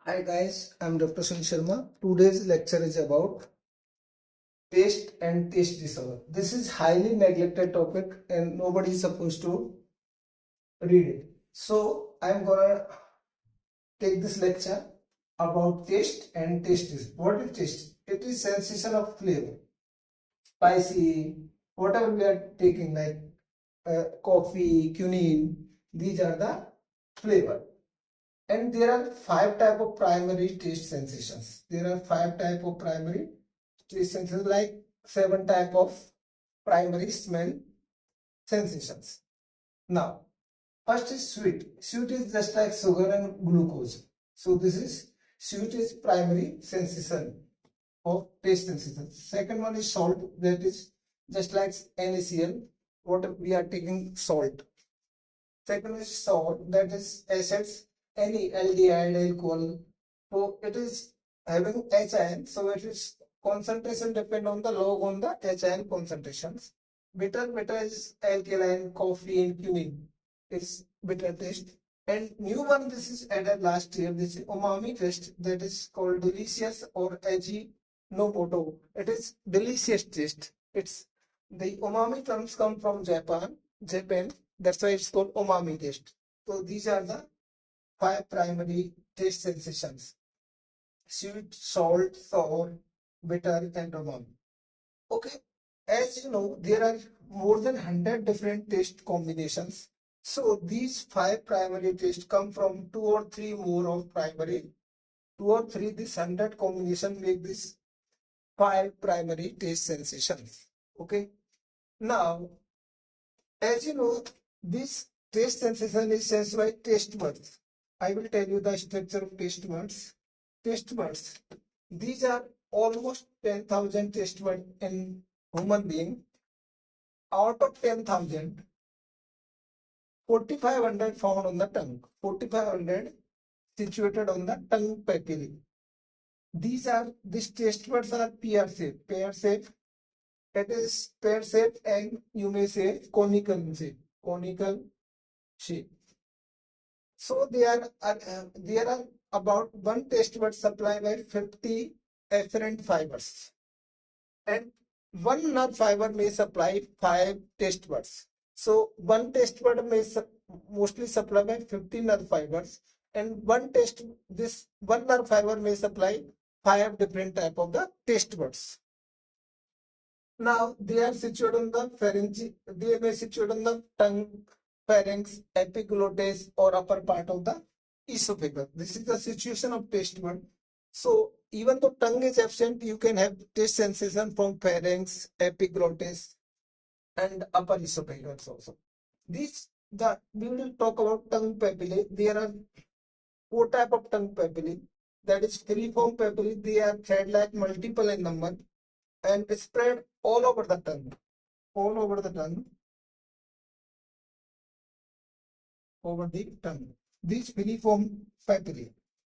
Hi guys, I'm Dr. Sun Sharma. Today's lecture is about taste and taste disorder. This is highly neglected topic and nobody is supposed to read it. So I'm gonna take this lecture about taste and taste disorder. What is taste? It is sensation of flavor, spicy, whatever we are taking like coffee, quinine. These are the flavor. And there are five type of primary taste sensations. There are five type of primary taste sensations, like seven type of primary smell sensations. Now, first is sweet. Sweet is just like sugar and glucose. So this is sweet is primary sensation of taste sensation. Second one is salt. That is just like NaCl. What we are taking salt. Second is salt, that is acids, any aldehyde, alcohol. So it is having HIN, so it is concentration depend on the log on the HIN concentrations. Bitter is alkaline, coffee and cumin is bitter taste. And new one, this is added last year, this is umami taste, that is called delicious or Ajinomoto. It is delicious taste. It's the umami terms come from Japan. That's why it's called umami taste. So these are the five primary taste sensations: sweet, salt, sour, bitter, and umami. Okay, as you know, there are more than 100 different taste combinations. So these five primary tastes come from two or three more of primary. Two or three, this 100 combination make this five primary taste sensations. Okay, now as you know, this taste sensation is sensed by taste buds. I will tell you the structure of taste buds. Taste buds. These are almost 10,000 taste buds in human being. Out of 10,000, 4,500 found on the tongue. 4,500 situated on the tongue papillae. These taste buds are pear shaped. Pear shaped. It is pear shaped and you may say conical shape. Conical shape. So there are about one taste bud supply by 50 afferent fibers, and one nerve fiber may supply 5 taste buds. So one taste bud may mostly supply by 50 nerve fibers, and this one nerve fiber may supply 5 different type of the taste buds. Now they are situated on the pharynx. They may situate on the tongue, pharynx, epiglottis, or upper part of the esophagus. This is the situation of taste bud. So even though tongue is absent, you can have taste sensation from pharynx, epiglottis, and upper esophagus also. We will talk about tongue papillae. There are 4 type of tongue papillae. That is filiform papillae. They are thread-like, multiple in number, and spread all over the tongue, all over the tongue, over the tongue. These filiform papillae,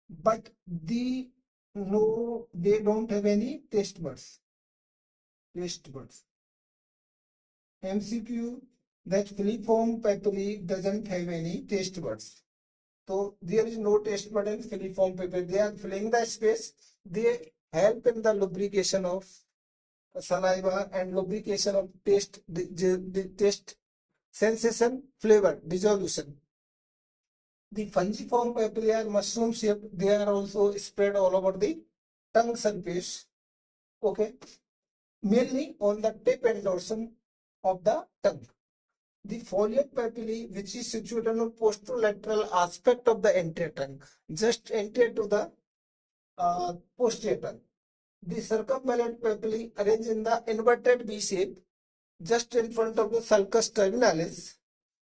but they don't have any taste buds. Taste buds. MCQ, that filiform papillae doesn't have any taste buds. So there is no taste bud in filiform papillae. They are filling the space. They help in the lubrication of saliva and lubrication of the taste sensation, flavor, dissolution. The fungiform papillae are mushroom shaped. They are also spread all over the tongue surface. Okay, mainly on the tip and dorsum of the tongue. The foliate papillae, which is situated on the posterolateral aspect of the anterior tongue, just anterior to the posterior tongue. The circumvallate papillae arranged in the inverted V shape, just in front of the sulcus terminalis,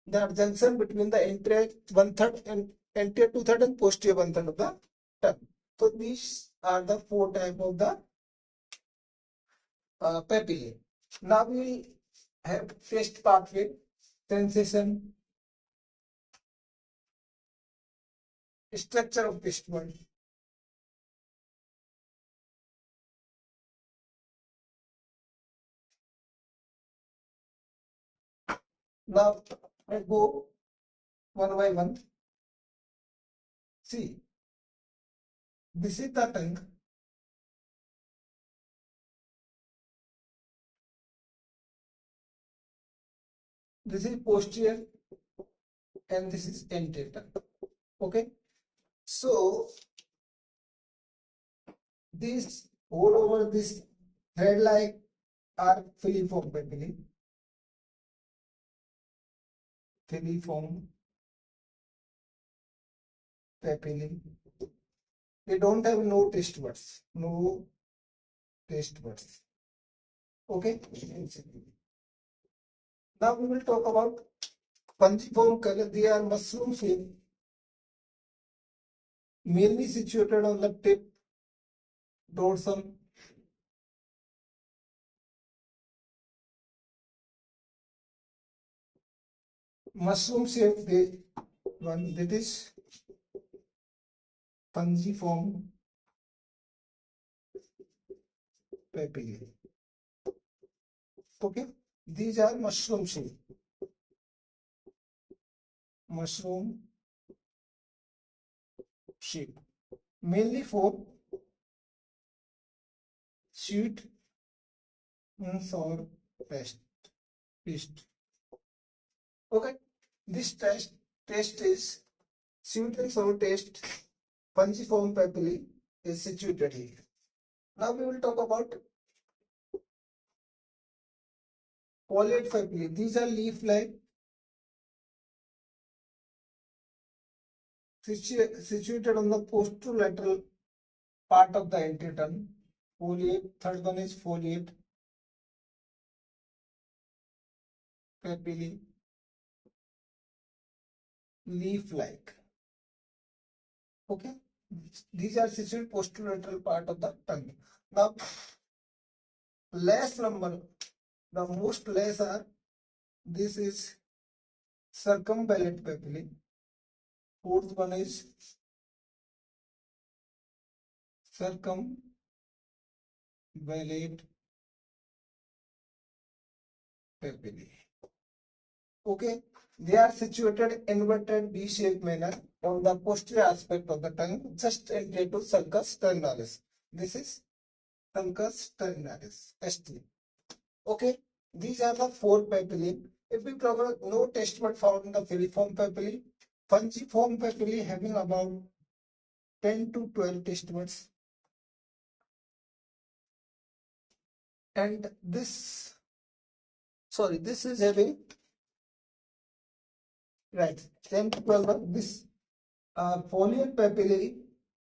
the junction between the anterior 1/3 and anterior 2/3 and posterior 1/3 of the tongue. So these are the 4 types of the papillae. Now we have taste pathway, sensation, structure of taste bud. Now I go one by one. See, This is the tongue. This is posterior and this is anterior tongue. Okay. So this all over this thread like are filiform papillae. Filiform papillae. They don't have no taste buds. No taste buds. Okay. Now we will talk about fungiform color. They are mushroom shape, mainly situated on the tip, dorsum, mushroom shape. They one that is fungiform papillae. Okay, these are mushroom shape. Mushroom shape, mainly for sweet and sour taste. Okay, this taste is sweet and sour taste. Fungiform papillae is situated here. Now we will talk about foliate papillae. These are leaf-like situated on the posterolateral part of the anteton. Foliate. Third one is foliate papillae, leaf-like. Okay, these are situated posterolateral part of the tongue. Now, less number, the most less are. This is circumvallate papillae. Fourth one is circumvallate papillae. Okay, they are situated inverted V-shaped manner on the posterior aspect of the tongue, just anterior to sulcus terminalis. This is sulcus terminalis, ST. Okay, these are the four papillae. If we cover no taste bud found in the filiform papillae, fungiform papillae having about 10 to 12 taste buds, and this is having right 10 to 12 buds. This foliate papillae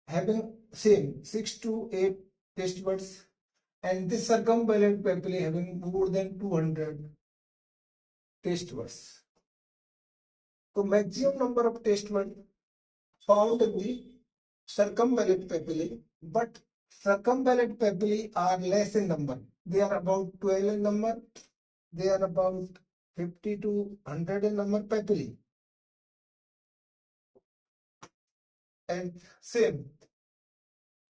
having same 6 to 8 taste buds, and this circumvallate papillae having more than 200 taste buds. So maximum number of taste buds found in the circumvallate papillae, but circumvallate papillae are less in number. They are about 12 in number. They are about 50 to 100 in number papillae. And same,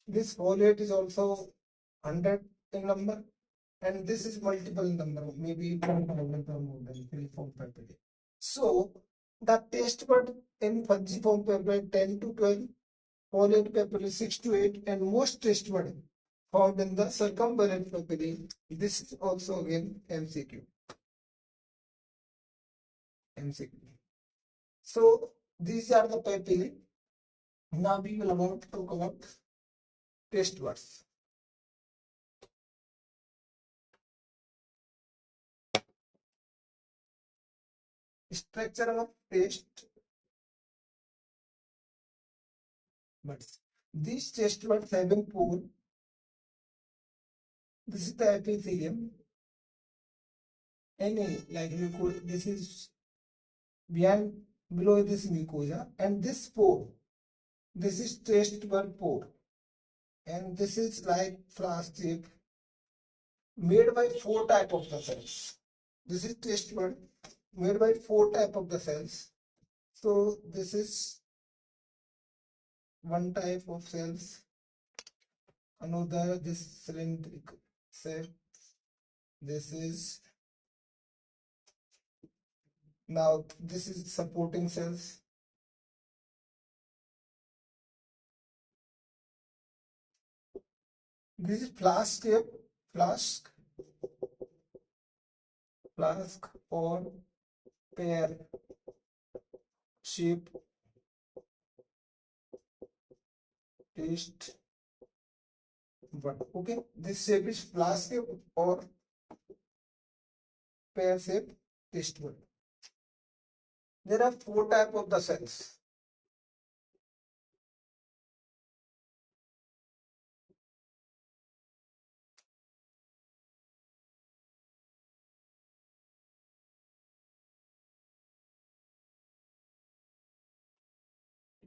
this foliate is also 100 in number, and this is multiple number, maybe 1,000 or more than filiform papillae. So the taste bud in fungiform papillae 10 to 12, foliate papillae 6 to 8, and most taste bud found in the circumvallate papillae. This is also again MCQ. So these are the papillae. Now we will about to talk about taste buds. Structure of taste buds. These taste buds having pore. This is the epithelium. Any like mucosa. This is behind below this mucosa, and this pore. This is taste bud pore, and this is like flask shape made by 4 type of the cells. This is taste bud made by 4 type of the cells. So this is one type of cells. Another this cylindric cell. This is now this is supporting cells. This is flask shape, flask, or pear shape taste bud. Okay, this shape is flask shape or pear shape taste bud. There are four types of the cells.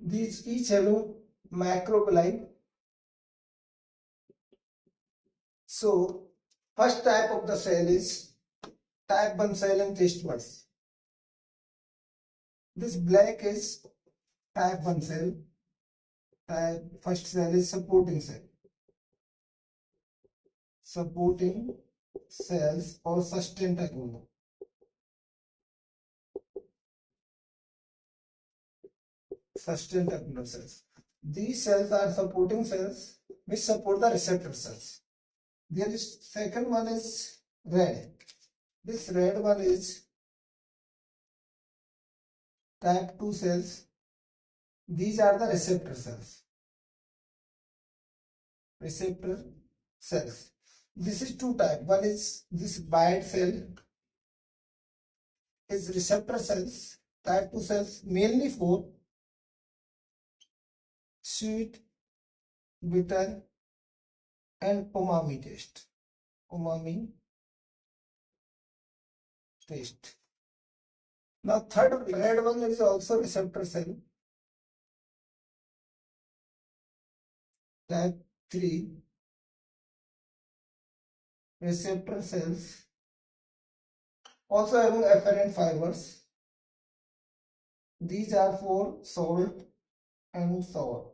These each having microvilli. So first type of the cell is type 1 cell and taste buds. This black is type 1 cell. First cell is supporting cell. Supporting cells or sustentacular. Sustentacular cells. These cells are supporting cells which support the receptor cells. There is second one is red. This red one is type 2 cells. These are the receptor cells. Receptor cells. This is two type. One is this white cell is receptor cells. Type 2 cells mainly for sweet, bitter, and umami taste. Umami taste. Now third red one is also receptor cell. Type 3 receptor cells also having afferent fibers. These are for salt and sour.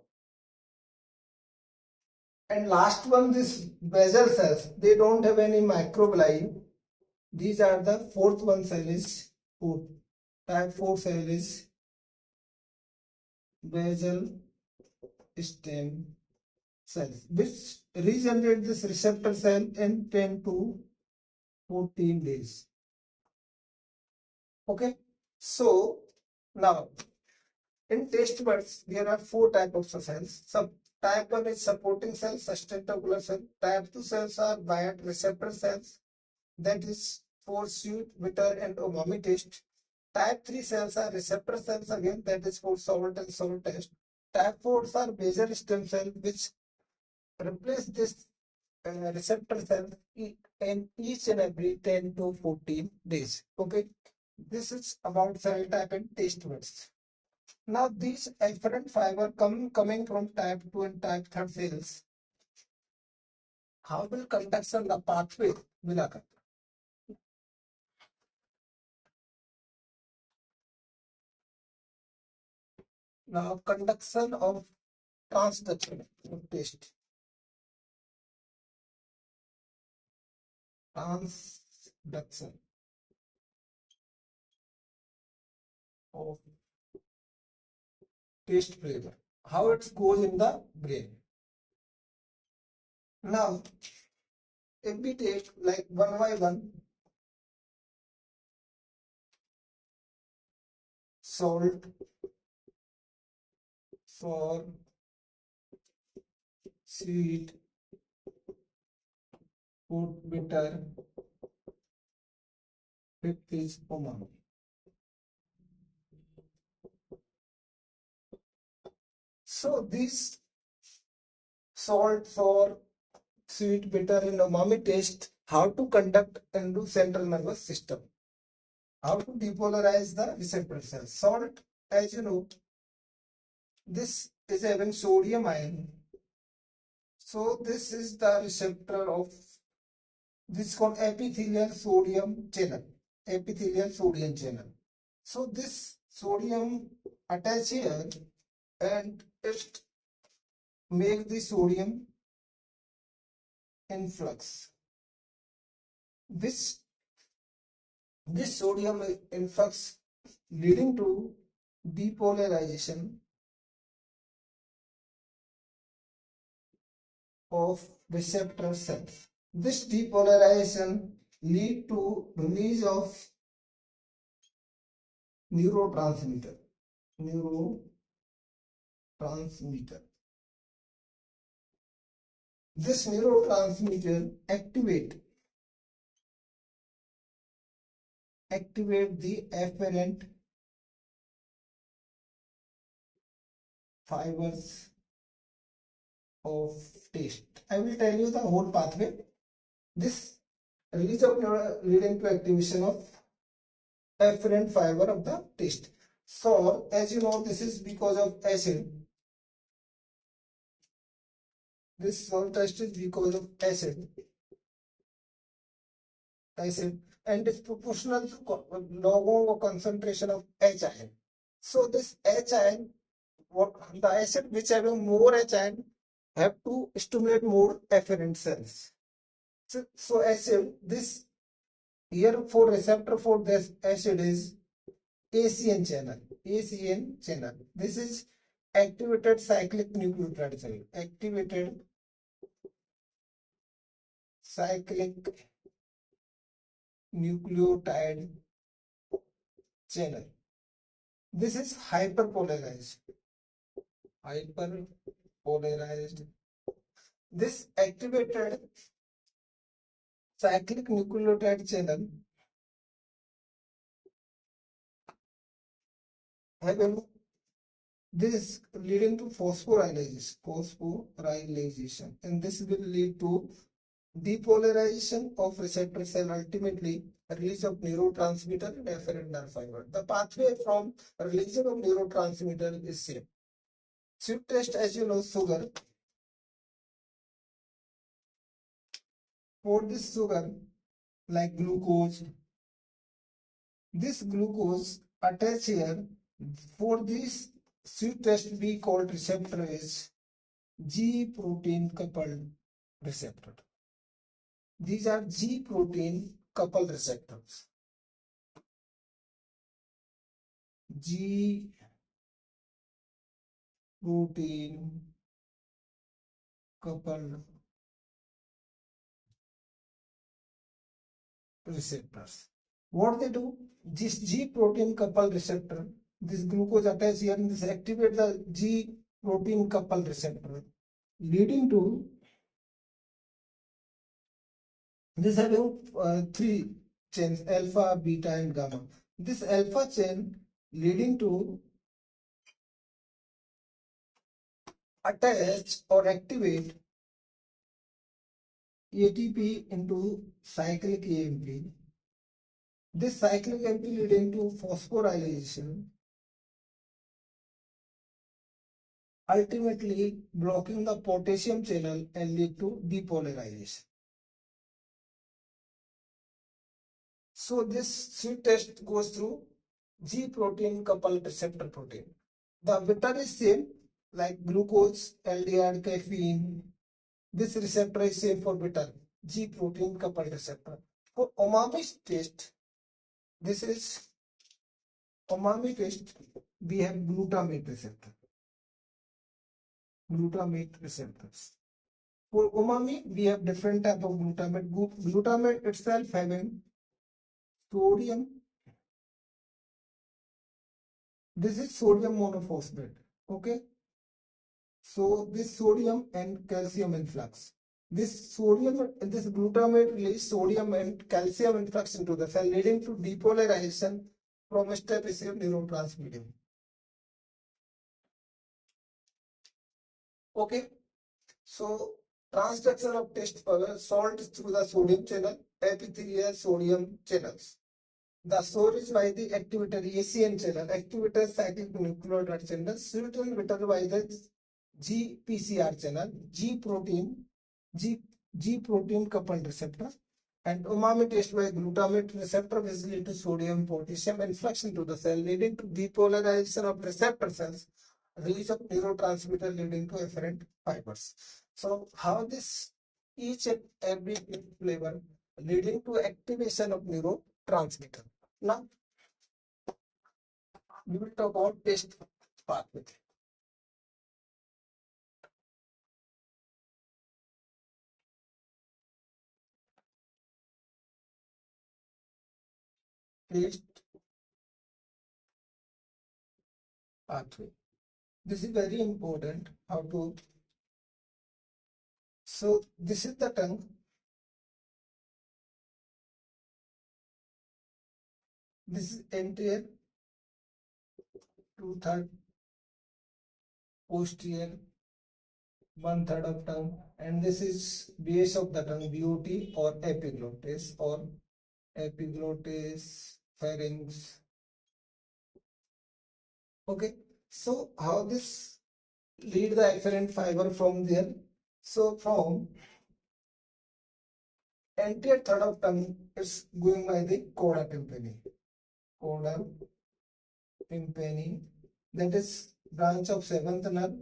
And last one, this basal cells, they don't have any microvilli. These are the fourth one cell is fourth. Type 4 cell is basal stem cells, which regenerate this receptor cell in 10 to 14 days. Okay, so now in taste buds there are four types of cells. Type 1 is supporting cell, sustentacular cell. Type 2 cells are white receptor cells, that is for sweet, bitter, and umami taste. Type 3 cells are receptor cells again, that is for salt and sour taste. Type 4 are basal stem cells which replace this receptor cells in each and every 10 to 14 days. Okay, this is about cell type and taste buds. Now these afferent fiber coming from type 2 and type 3 cells, how will conduction the pathway will occur? Now conduction of transduction of taste. Transduction of taste flavor. How it goes in the brain. Now, if we take like one by one, salt, sour, sweet, bitter, fifth is umami. So these salt, sour, sweet, bitter, and umami taste, how to conduct into central nervous system. How to depolarize the receptor cells. Salt, as you know, this is having sodium ion. So this is the receptor of, this is called epithelial sodium channel. Epithelial sodium channel. So this sodium attach here and it make the sodium influx. This sodium influx leading to depolarization of receptor cells. This depolarization lead to release of neurotransmitter. Neurotransmitter. This neurotransmitter activate the afferent fibers of taste. I will tell you the whole pathway. This release of neuron leading to activation of afferent fiber of the taste. So, as you know, this is because of acid. This salt test is because of acid, and is proportional to log of concentration of H ion. So this H ion, what the acid which having more H ion have to stimulate more afferent cells. So acid, this here for receptor for this acid is ACN channel. ACN channel. This is activated cyclic nucleotide cell. Activated cyclic nucleotide channel. This is hyperpolarized. Hyperpolarized. This activated cyclic nucleotide channel having this leading to phosphorylation, and this will lead to depolarization of receptor cell, ultimately release of neurotransmitter and afferent nerve fiber. The pathway from release of neurotransmitter is same. Sweet taste, as you know, sugar. For this sugar, like glucose, this glucose attach here. For this sweet taste, we called receptor is G protein coupled receptor. These are G protein coupled receptors. G protein coupled receptors. What they do? This G protein coupled receptor, this glucose attached here, and this activate the G protein coupled receptor, leading to this having three chains: alpha, beta, and gamma. This alpha chain leading to attach or activate ATP into cyclic AMP. This cyclic AMP leading to phosphorylation, ultimately blocking the potassium channel and lead to depolarization. So this sweet test goes through G protein coupled receptor protein. The vector is same, like glucose, aldehyde, caffeine. This receptor is same for bitter, G protein coupled receptor. For umami taste, this is umami taste, we have glutamate receptor. Glutamate receptors. For umami, we have different type of glutamate. Glutamate itself having sodium. This is sodium monophosphate. Okay. So this sodium and calcium influx. This glutamate release sodium and calcium influx into the cell, leading to depolarization from step received neurotransmitter. Okay. So transduction of taste power, salt through the sodium channel, epithelial sodium channels. The storage by the activator ACN channel, activator cyclic nucleotide channel, sweet and bitter by the GPCR channel, G protein coupled receptor, and umami taste by glutamate receptor which lead to sodium potassium influx into the cell, leading to depolarization of receptor cells, release of neurotransmitter leading to afferent fibers. So how this each and every flavor leading to activation of neurotransmitter. Now we will talk about taste pathway. taste pathway. This is very important. How to? So this is the tongue. This is anterior, 2/3, posterior, 1/3 of tongue, and this is base of the tongue, BOT or epiglottis, pharynx. Okay, so how this lead the afferent fiber from there? So from anterior third of tongue, it's going by the coda tympani. Coda tympani, that is branch of seventh nerve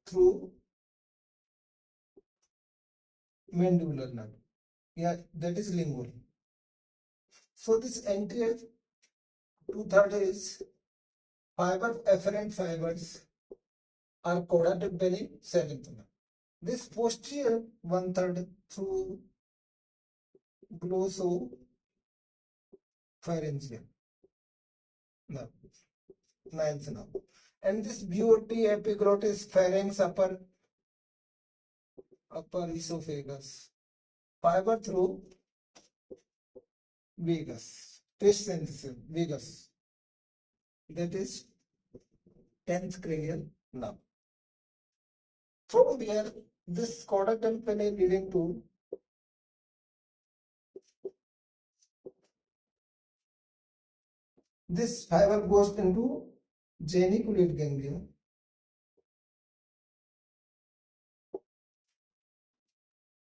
through mandibular nerve. Yeah, that is lingual. So this anterior 2/3 is fiber afferent fibers are coda tympani seventh nerve. This posterior 1/3 through glossopharyngeal nerve, ninth nerve. And this BOT epiglottis pharynx upper esophagus fiber through vagus, taste sensation, vagus, that is 10th cranial nerve. From there, this coda tympani leading to this fiber goes into geniculate ganglia.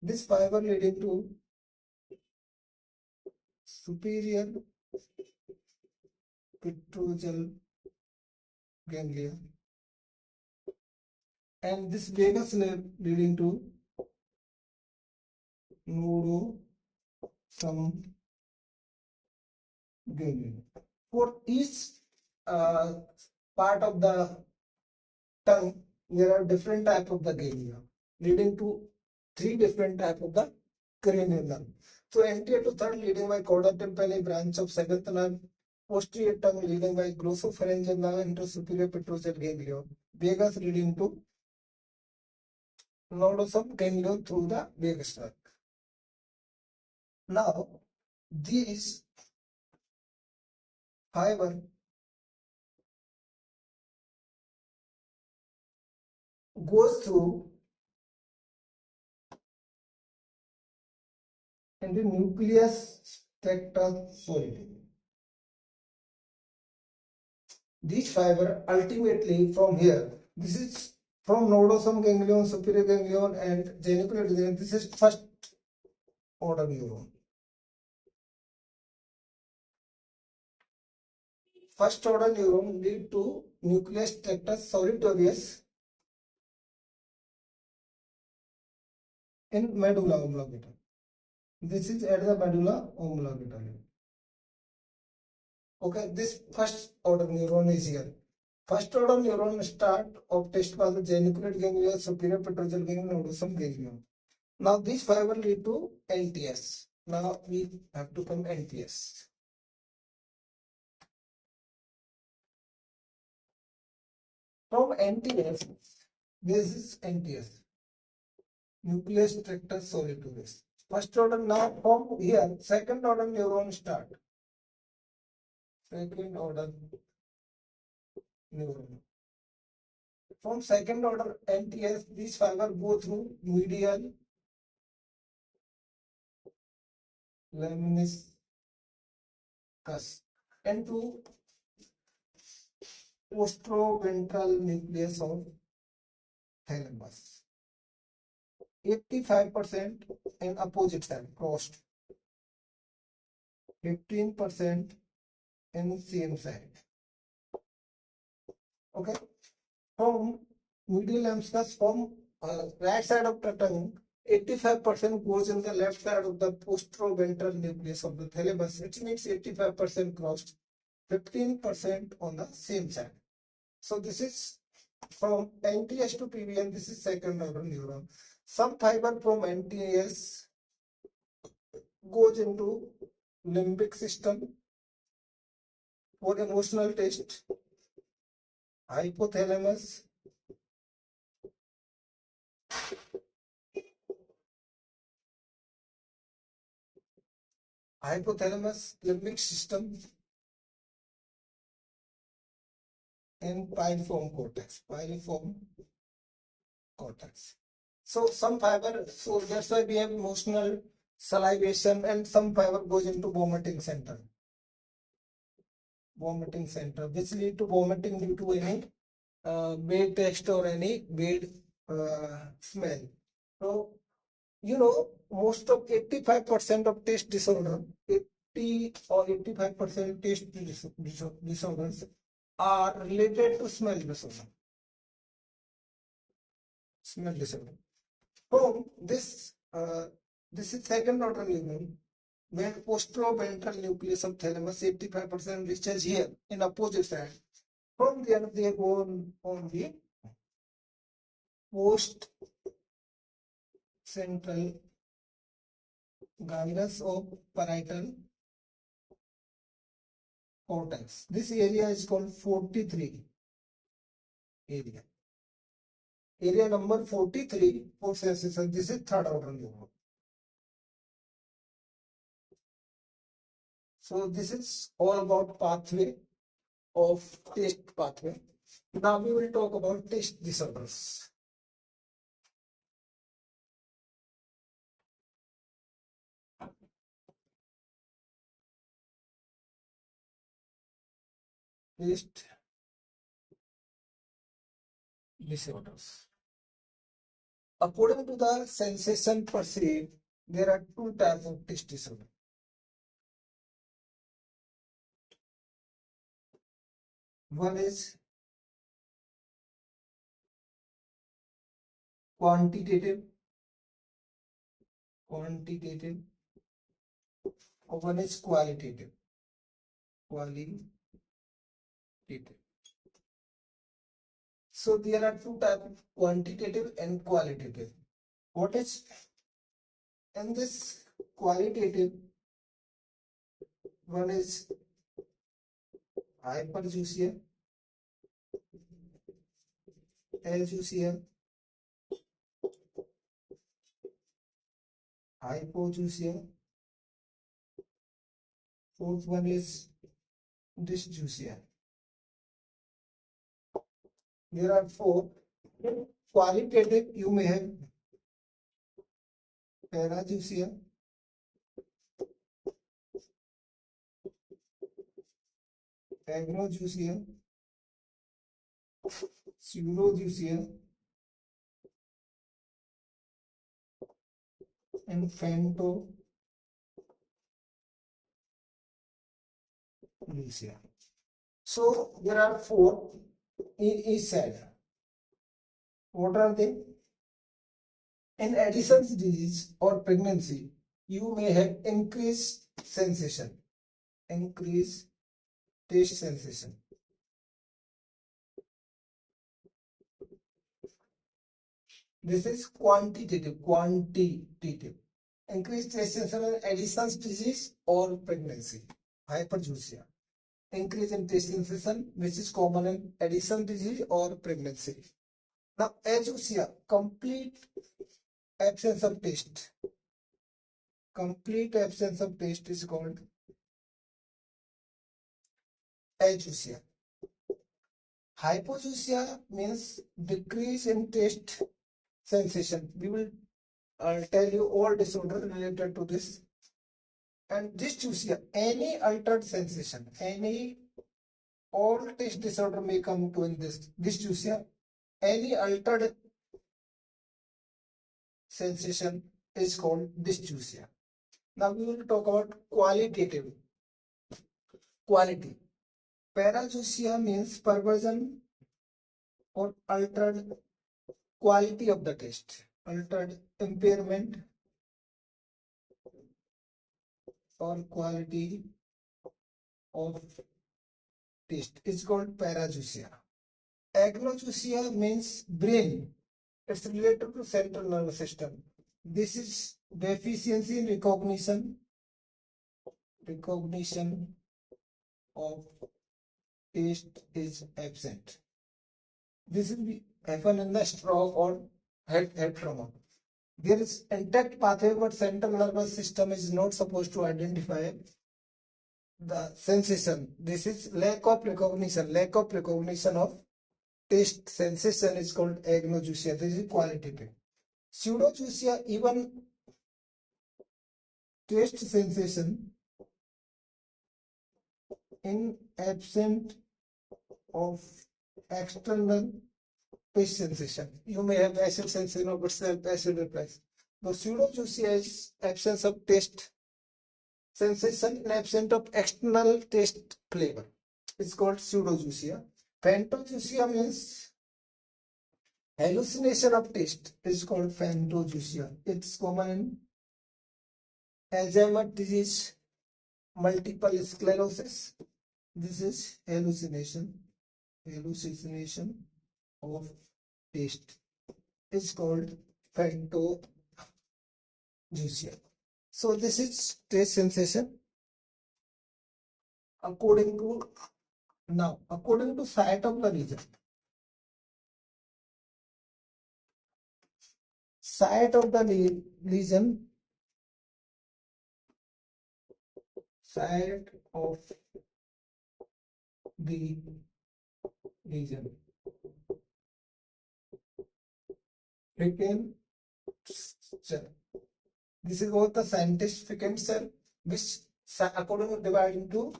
This fiber leading to superior petrosal ganglia, and this vagus nerve leading to nodosum ganglia. For each uh, part of the tongue, there are different type of the ganglia leading to three different type of the cranial nerve. So anterior to third leading by coda tympani branch of seventh nerve, posterior tongue leading by glossopharyngeal nerve into superior petrosal ganglion, vagus leading to nodosum ganglion through the vagus nerve. Now these fiber goes through into nucleus tectosolidae. These fiber ultimately from here, this is from nodosum ganglion, superior ganglion, and geniculate ganglion. This is first order neuron. First order neuron lead to nucleus tectosolidae in medulla oblongata. This is at the medulla oblongata. Okay, this first order neuron is here. First order neuron start of test by the geniculate ganglion, superior petrosal ganglion, nodosum ganglion. Now this fiber lead to NTS. Now we have to come NTS. From NTS, this is NTS, nucleus tractus solitudis. First order. Now from here, second order neuron start. Second order neuron. From second order NTS, these fiber go through medial lemniscus and to postroventral nucleus of thalamus. 85% in opposite side crossed, 15% in same side. Okay, from medial lemniscus, from right side of the tongue, 85% goes in the left side of the postroventral nucleus of the thalamus, which means 85% crossed, 15% on the same side. So this is from NTS to PVN, this is second order neuron. Some fiber from NTS goes into limbic system For emotional taste, hypothalamus, limbic system, and piliform cortex. So some fiber, so that's why we have emotional salivation, and some fiber goes into vomiting center, which lead to vomiting due to any bad taste or any bad smell. So most of 85% of taste disorder, 80 or 85% taste disorders are related to smell disorder. So this is second order neuron. When postroventral nucleus of thalamus 85% reaches here in opposite side. From there they go on the post central gyrus of parietal cortex. This area is called 43 area. Area number 43 for sensation. This is third order neuron. So this is all about pathway of taste pathway. Now we will talk about taste disorders. Taste disorders. According to the sensation perceived, there are two types of taste disorder. One is quantitative, one is qualitative. So there are two types, quantitative and qualitative. What is in this qualitative? One is hypergeusia, ageusia, hypogeusia. Fourth one is dysgeusia. There are four. Qualitative, you may have parageusia, agrogeusia, pseudogeusia, and phantogeusia. So there are four in each side. What are they? In Addison's disease or pregnancy, you may have increased sensation, increased taste sensation. This is quantitative. Increased taste sensation in Addison's disease or pregnancy. Hypergeusia. Increase in taste sensation, which is common in Addison's disease or pregnancy. Now, ageusia, complete absence of taste. Complete absence of taste is called ageusia. Hypogeusia means decrease in taste sensation. We will tell you all disorder related to this. And dysgeusia, any altered sensation, all taste disorder may come to in this dysgeusia. Any altered sensation is called dysgeusia. Now we will talk about qualitative. Quality. Parageusia means perversion or altered quality of the taste, altered impairment or quality of taste. It's called parageusia. Agrogeusia means brain. It's related to central nervous system. This is deficiency in recognition of taste is absent. This will be happen in the stroke or head trauma. There is intact pathway, but central nervous system is not supposed to identify the sensation. This is lack of recognition. Lack of recognition of taste sensation is called agnosia. This is qualitative. Pseudojuicia, even taste sensation in absent of external taste sensation. You may have acid sensation of itself, acid reflex. The pseudojuicia is absence of taste sensation in absence of external taste flavor. It's called pseudojuicia. Phantojuicia means hallucination of taste. It's called phantojuicia. It's common in Alzheimer's disease, multiple sclerosis. This is hallucination of taste. It's called phantojuicia. So this is taste sensation according to site of the region. Site of the region. Site of the region. Frequency. This is what the scientist frequency, which according to divide into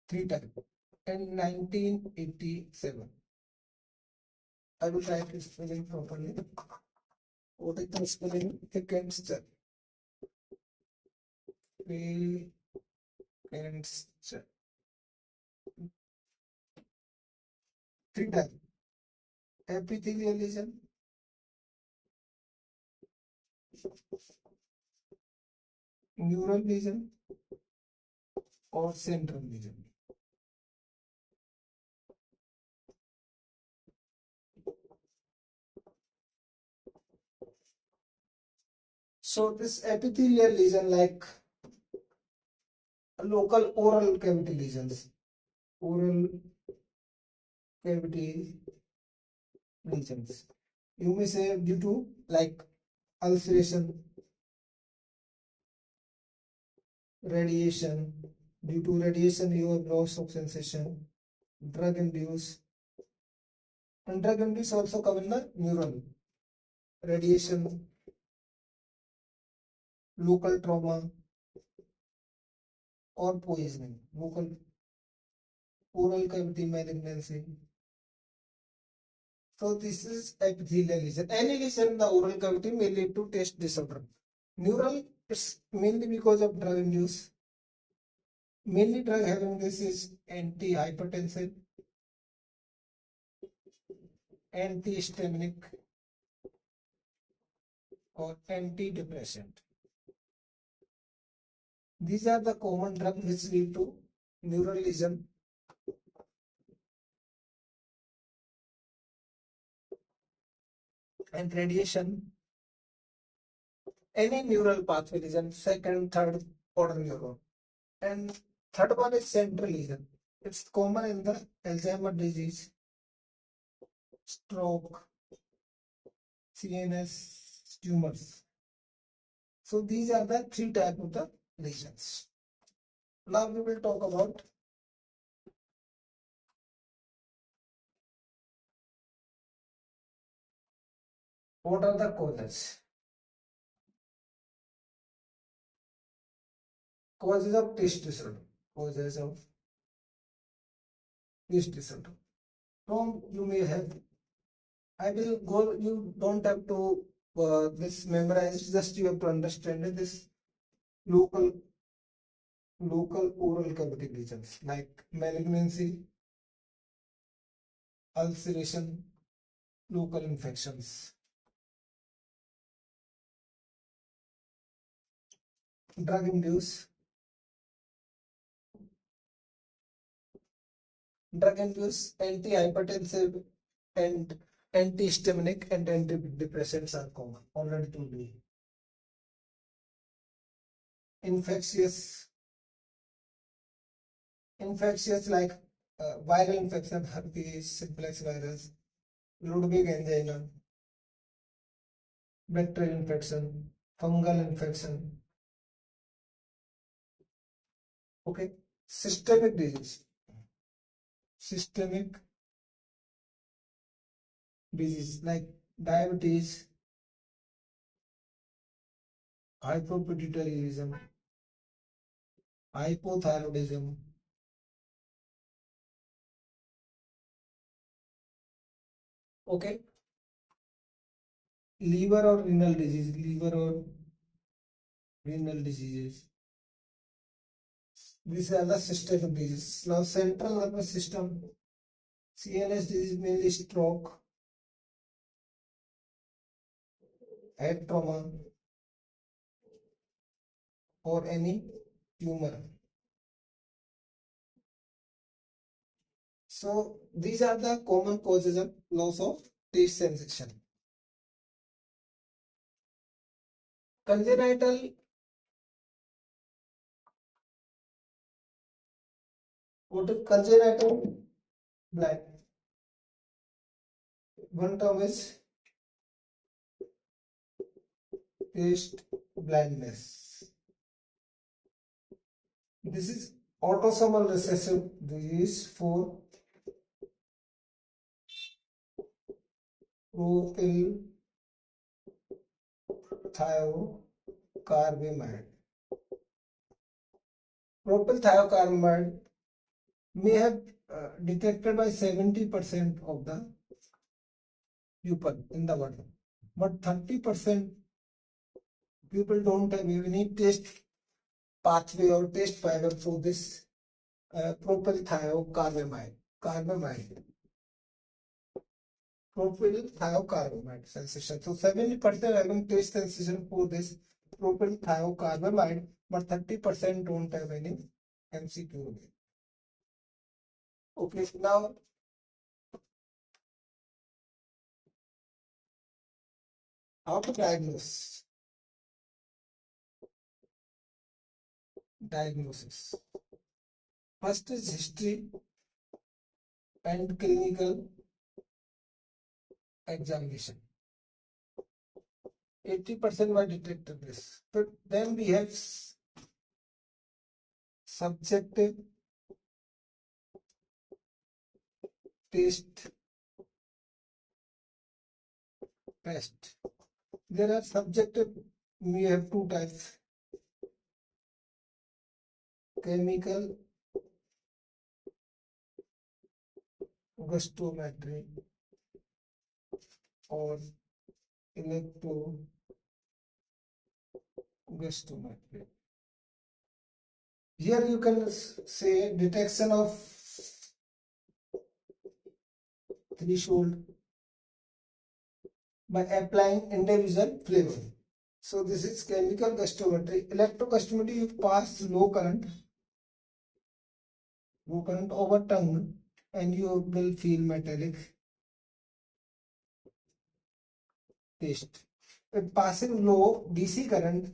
3 types. In 1987, I will try to spell it properly. What is the spelling? Frequency. Frequency. 3 types. Epithelial lesion, neural lesion, or central lesion. So this epithelial lesion, like local oral cavity lesions, you may say due to like ulceration, radiation. Due to radiation, you have loss of sensation, drug induced, and drug induced also come in the neural. Radiation, local trauma, or poisoning, local oral cavity malignancy. So this is epithelial lesion. Any lesion in the oral cavity may lead to taste disorder. Neural is mainly because of drug induced. Mainly drug having this is antihypertensive, antihistaminic, or antidepressant. These are the common drugs which lead to neural lesion. And radiation, any neural pathway lesion, second, third order neuron. And third one is central lesion. It's common in the Alzheimer's disease, stroke, CNS tumors. So these are the 3 types of the lesions. Now we will talk about what are the causes. Causes of taste disorder. Causes of taste disorder. From you may have, I will go, you don't have to this memorize, just you have to understand it. This local oral cavity lesions like malignancy, ulceration, local infections, drug induced, antihypertensive, and antihistaminic and antidepressants are common. Already told you. Infectious Infectious like viral infection, herpes, simplex virus, Ludwig angina, bacterial infection, fungal infection. Okay, systemic disease. Systemic disease like diabetes, hypopituitarism, hypothyroidism. Okay, liver or renal disease, liver or renal diseases. These are the systemic diseases. Now, central nervous system, CNS disease mainly stroke, head trauma, or any tumor. So, these are the common causes of loss of taste sensation. Congenital, what is congenital blind? One term is taste blindness. This is autosomal recessive disease for propylthiocarbyamide. Propylthiocarbyamide may have detected by 70% of the people in the world, but 30% people don't have any taste pathway or taste fiber for this propylthiocarbyamide. Propylthiocarbyamide sensation. So 70% having taste sensation for this propylthiocarbyamide, but 30% don't have any MCQ. Okay, now how to diagnose? Diagnosis. First is history and clinical examination. 80% were detected this. But then we have subjective taste test. There are subjective, we have two types. Chemical gustometry or electrogustometry. Here you can say detection of threshold by applying individual flavor. So this is chemical gustometry. Electrogustometry, you pass low current over tongue and you will feel metallic taste. With passing low DC current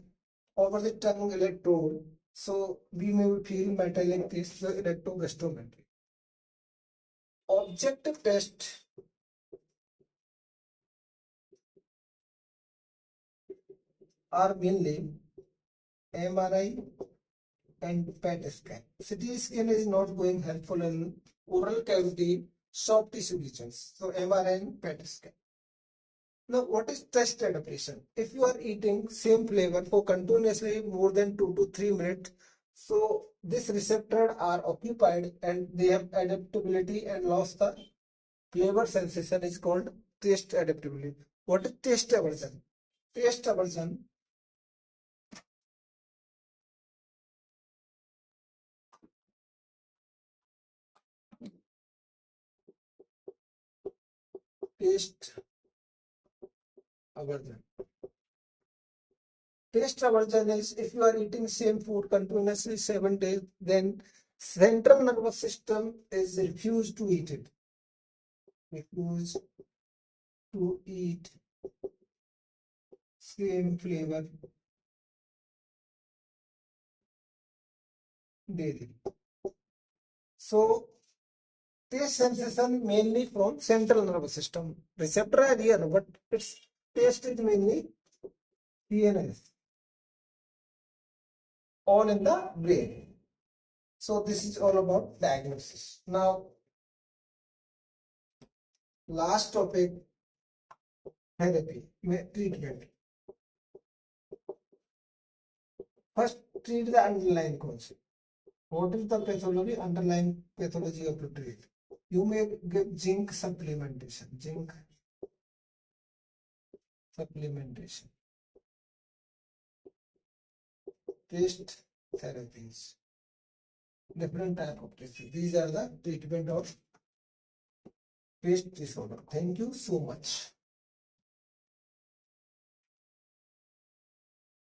over the tongue electrode, so we may feel metallic taste, the electrogustometry. Objective test are mainly MRI and PET scan. CT scan is not going helpful in oral cavity, soft tissue lesions. So MRI and PET scan. Now, what is taste adaptation? If you are eating same flavor for continuously more than 2 to 3 minutes, so this receptor are occupied and they have adaptability and lost the flavor sensation is called taste adaptability. What is taste aversion? Taste aversion taste aversion. Taste aversion is if you are eating same food continuously 7 days, then central nervous system is refused to eat it. Refuse to eat same flavor daily. So taste sensation mainly from central nervous system. Receptor are here, but its taste is mainly CNS, all in the brain. So this is all about diagnosis. Now, last topic, therapy, treatment. First, treat the underlying cause. What is the pathology, underlying pathology of the treat? You may give zinc supplementation, taste therapies, different type of taste. These are the treatment of taste disorder. Thank you so much.